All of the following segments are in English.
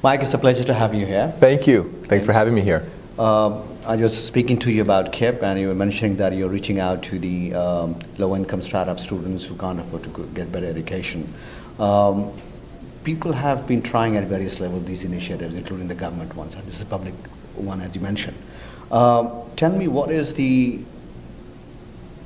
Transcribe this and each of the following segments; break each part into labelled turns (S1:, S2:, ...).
S1: Mike, it's a pleasure to have you here.
S2: Thank you. Thanks for having me here.
S1: I was speaking to you about KIPP, and you were mentioning that you're reaching out to the low-income startup students who can't afford to get better education. People have been trying at various levels these initiatives, including the government ones, and this is a public one, as you mentioned. Tell me, what is the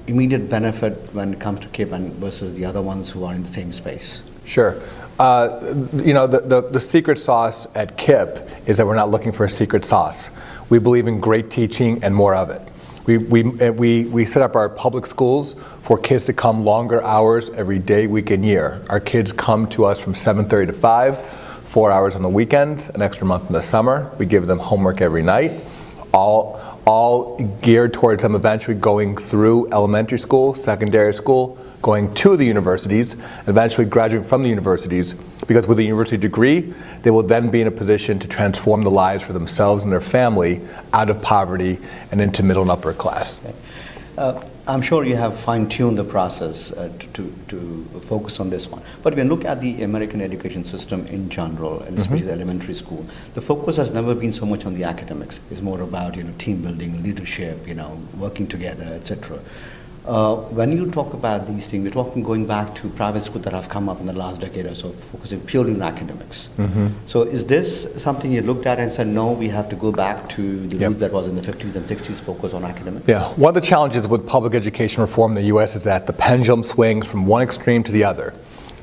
S1: immediate benefit when it comes to KIPP and versus the other ones who are in the same space?
S2: Sure. The secret sauce at KIPP is that we're not looking for a secret sauce. We believe in great teaching and more of it. We set up our public schools for kids to come longer hours every day, week, and year. Our kids come to us from 7:30 to 5, 4 hours on the weekends, an extra month in the summer. We give them homework every night, all geared towards them eventually going through elementary school, secondary school, going to the universities, and eventually graduating from the universities, because with a university degree, they will then be in a position to transform the lives for themselves and their family out of poverty and into middle and upper class.
S1: Okay. I'm sure you have fine-tuned the process to focus on this one. But when you look at the American education system in general, and especially the elementary school, the focus has never been so much on the academics. It's more about team building, leadership, working together, etc. When you talk about these things, we're talking going back to private schools that have come up in the last decade or so, focusing purely on academics. So is this something you looked at and said, no, we have to go back to the roots that was in the 50s and 60s, focus on academics?
S2: Yeah, one of the challenges with public education reform in the US is that the pendulum swings from one extreme to the other.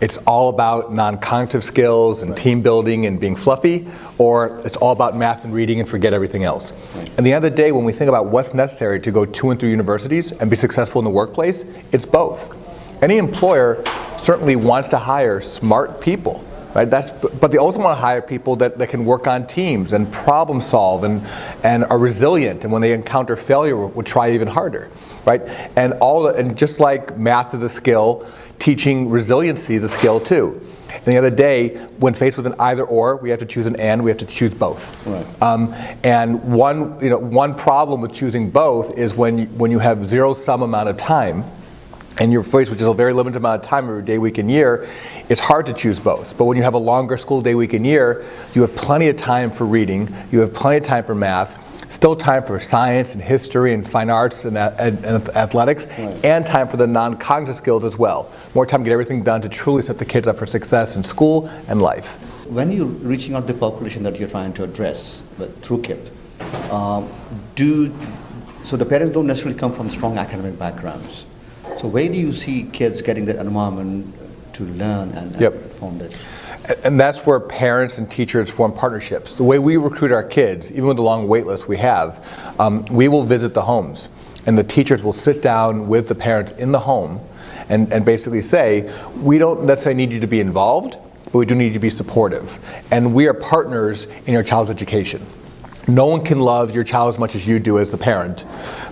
S2: It's all about non-cognitive skills and team building and being fluffy, or it's all about math and reading and forget everything else. At the end of the day, when we think about what's necessary to go to and through universities and be successful in the workplace, it's both. Any employer certainly wants to hire smart people, right? But they also want to hire people that can work on teams and problem solve and are resilient, and when they encounter failure will try even harder, right? And just like math is a skill, teaching resiliency is a skill too. And the other day, when faced with an either or, we have to choose an and, we have to choose both.
S1: Right.
S2: And one problem with choosing both is when you have zero-sum amount of time, and you're faced with just a very limited amount of time every day, week, and year, it's hard to choose both. But when you have a longer school day, week, and year, you have plenty of time for reading, you have plenty of time for math, still time for science and history and fine arts and athletics, and time for the non-cognitive skills as well. More time to get everything done to truly set the kids up for success in school and life.
S1: When you're reaching out to the population that you're trying to address through KIPP, so the parents don't necessarily come from strong academic backgrounds. So where do you see kids getting that environment to learn and form this?
S2: And that's where parents and teachers form partnerships. The way we recruit our kids, even with the long wait list we have, we will visit the homes, and the teachers will sit down with the parents in the home and basically say, we don't necessarily need you to be involved, but we do need you to be supportive. And we are partners in your child's education. No one can love your child as much as you do as a parent,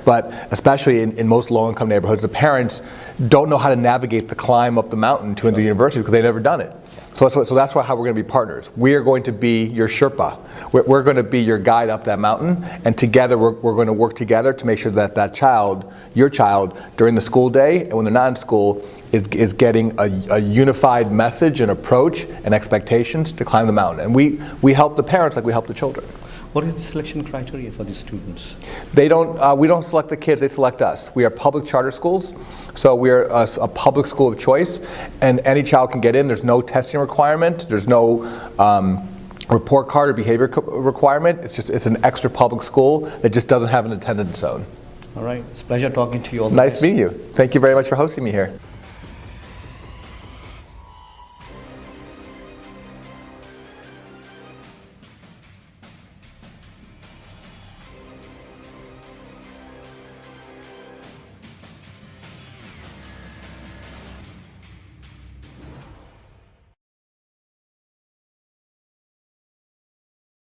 S2: but especially in most low-income neighborhoods, the parents don't know how to navigate the climb up the mountain to the university because they've never done it. So that's how we're going to be partners. We are going to be your Sherpa. We're going to be your guide up that mountain, and together we're going to work together to make sure that child, your child, during the school day and when they're not in school, is getting a unified message and approach and expectations to climb the mountain. And we help the parents like we help the children.
S1: What is the selection criteria for these students?
S2: We don't select the kids, they select us. We are public charter schools, so we're a public school of choice, and any child can get in. There's no testing requirement, there's no report card or behavior requirement. It's an extra public school that just doesn't have an attendance zone.
S1: All right, it's a pleasure talking to you all.
S2: Nice meeting you. Thank you very much for hosting me here.